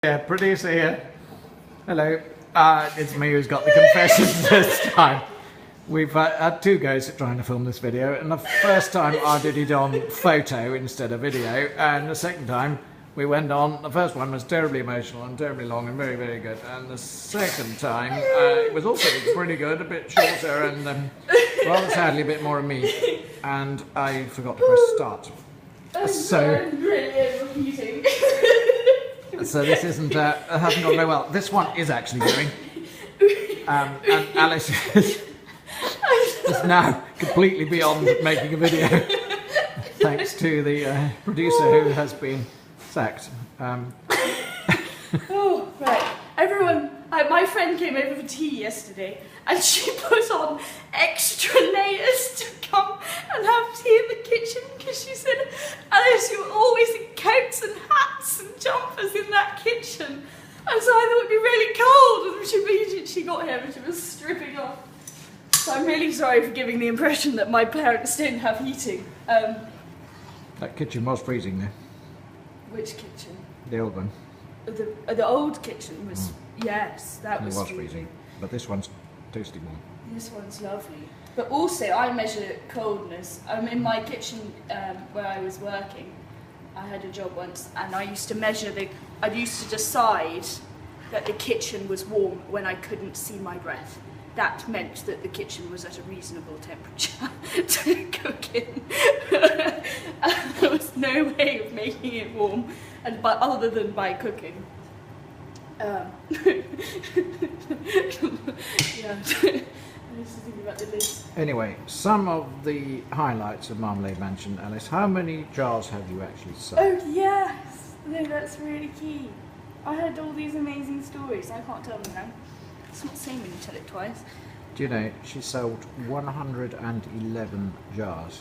Yeah, producer here. Hello. It's me who's got the confessions this time. We've had two goes at trying to film this video, and the first time I did it on photo instead of video, and the second time we went on, the first one was terribly emotional and terribly long and very, very good, and the second time it was also pretty good, a bit shorter and rather sadly a bit more of me, and I forgot to press start. So this isn't, hasn't gone very well. This one is actually going, and Alice is now completely beyond making a video, thanks to the producer who has been sacked. Oh, right. Everyone, my friend came over for tea yesterday and she put on extra layers to come and have tea in the kitchen because she said, Alice, you're always in coats and hats and jumpers in that kitchen. And so I thought it'd be really cold, and she got here and she was stripping off. So I'm really sorry for giving the impression that my parents didn't have heating. That kitchen was freezing there. Which kitchen? The old one. The old kitchen was, yes, that was freezing. But this one's toasty warm. This one's lovely. But also, I measure coldness. In my kitchen where I was working, I had a job once, and I used to measure I used to decide that the kitchen was warm when I couldn't see my breath. That meant that the kitchen was at a reasonable temperature to cook in. There was no way of making it warm, other than by cooking. Yeah. I was thinking about the list. Anyway, some of the highlights of Marmalade Mansion, Alice. How many jars have you actually sold? Oh yes! No, that's really key. I heard all these amazing stories. I can't tell them now. It's not the same when you tell it twice. Do you know, she sold 111 jars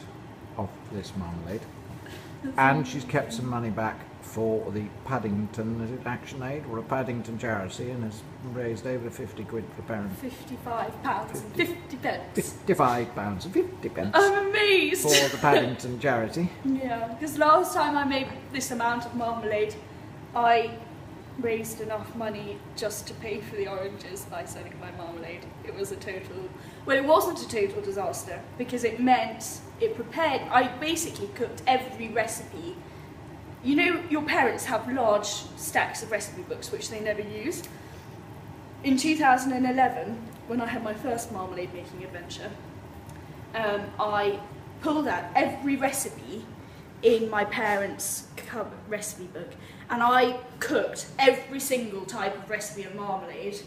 of this marmalade. And she's kept some money back for the Paddington, is it Action Aid or a Paddington charity, and has raised over 50 quid for parents. £55 and 50 pence. £55 and 50 pence. I'm amazed. For the Paddington charity. Yeah, because last time I made this amount of marmalade, I raised enough money just to pay for the oranges by selling my marmalade. It was a total, well, it wasn't a total disaster, because it meant I basically cooked every recipe. You know, your parents have large stacks of recipe books which they never use. In 2011, when I had my first marmalade making adventure, I pulled out every recipe in my parents' recipe book, and I cooked every single type of recipe of marmalade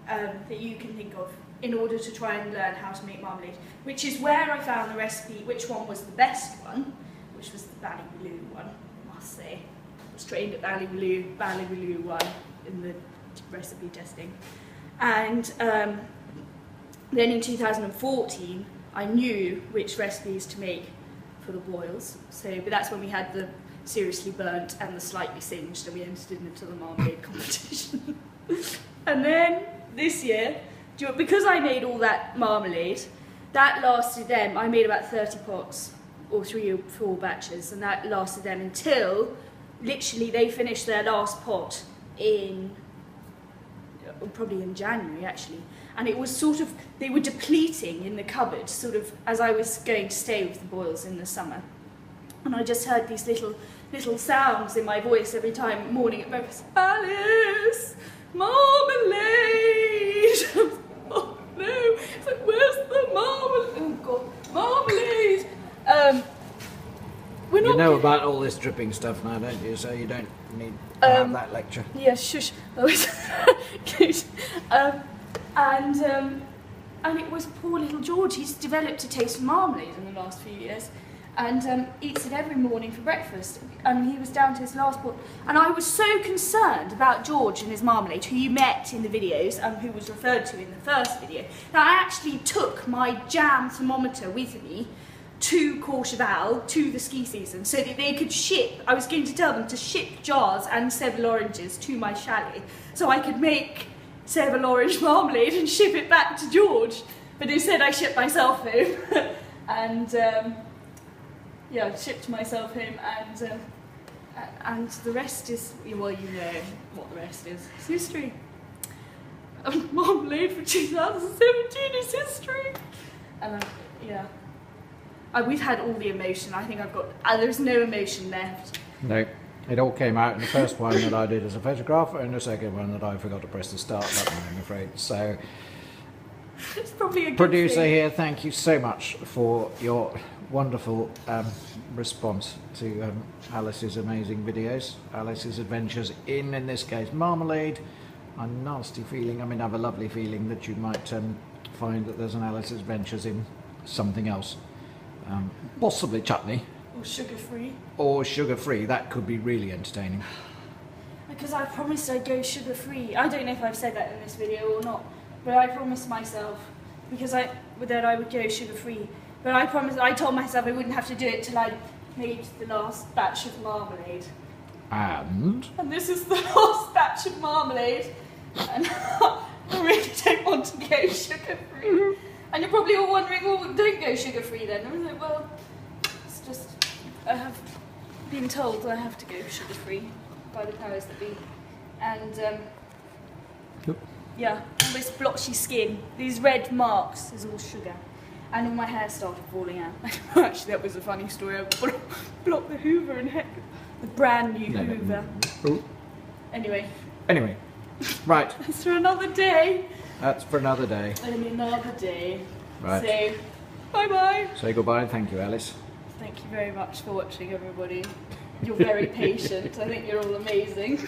that you can think of in order to try and learn how to make marmalade, which is where I found the recipe, which one was the best one, which was the Ballywaloo one, I must say. I was trained at Ballywaloo one in the recipe testing. And then in 2014, I knew which recipes to make for the boils. But that's when we had the seriously burnt and the slightly singed, and we entered into the marmalade competition. And then this year, because I made all that marmalade, that lasted them, I made about 30 pots, or 3 or 4 batches, and that lasted them until, literally, they finished their last pot probably in January actually, and it was sort of, they were depleting in the cupboard, sort of, as I was going to stay with the boils in the summer. And I just heard these little sounds in my voice every time, morning at breakfast, Alice, marmalade! Oh no, it's like, where's the marmalade? Oh God, marmalade! You know about all this dripping stuff now, don't you? So you don't need to have that lecture. Yeah, shush. That was good. And it was poor little George. He's developed a taste for marmalade in the last few years, and eats it every morning for breakfast. And he was down to his last pot. And I was so concerned about George and his marmalade, who you met in the videos and who was referred to in the first video, that I actually took my jam thermometer with me to Courchevel, to the ski season, so that they could ship, I was going to tell them to ship jars and Seville oranges to my chalet, so I could make Seville orange marmalade and ship it back to George. But instead I shipped myself home, and yeah, shipped myself home, and And the rest is, well, you know what the rest is. It's history. Marmalade for 2017 is history. And yeah. We've had all the emotion. I think I've got, there's no emotion left. No, it all came out in the first one that I did as a photographer and the second one that I forgot to press the start button, I'm afraid. So, it's probably a good producer thing. here, thank you so much for your wonderful response to Alice's amazing videos. Alice's adventures in this case, Marmalade. A nasty feeling, I mean, I have a lovely feeling that you might find that there's an Alice's Adventures in something else. Possibly chutney. Or sugar-free. Or sugar-free, that could be really entertaining. Because I promised I'd go sugar-free. I don't know if I've said that in this video or not, but I promised myself that I would go sugar-free. But I told myself I wouldn't have to do it till I made the last batch of marmalade. And this is the last batch of marmalade, and I really don't want to go sugar-free. And you're probably all wondering, well, don't go sugar-free then. I was like, well, it's just, I have been told I have to go sugar-free by the powers that be. And, yeah, all this blotchy skin, these red marks is all sugar. And all my hair started falling out. Actually, that was a funny story. I blocked the Hoover and heck, the brand new Hoover. Ooh. Anyway, right. that's for another day. That's for another day. And another day. Right. So, bye-bye. Say goodbye. Thank you, Alice. Thank you very much for watching, everybody. You're very patient. I think you're all amazing.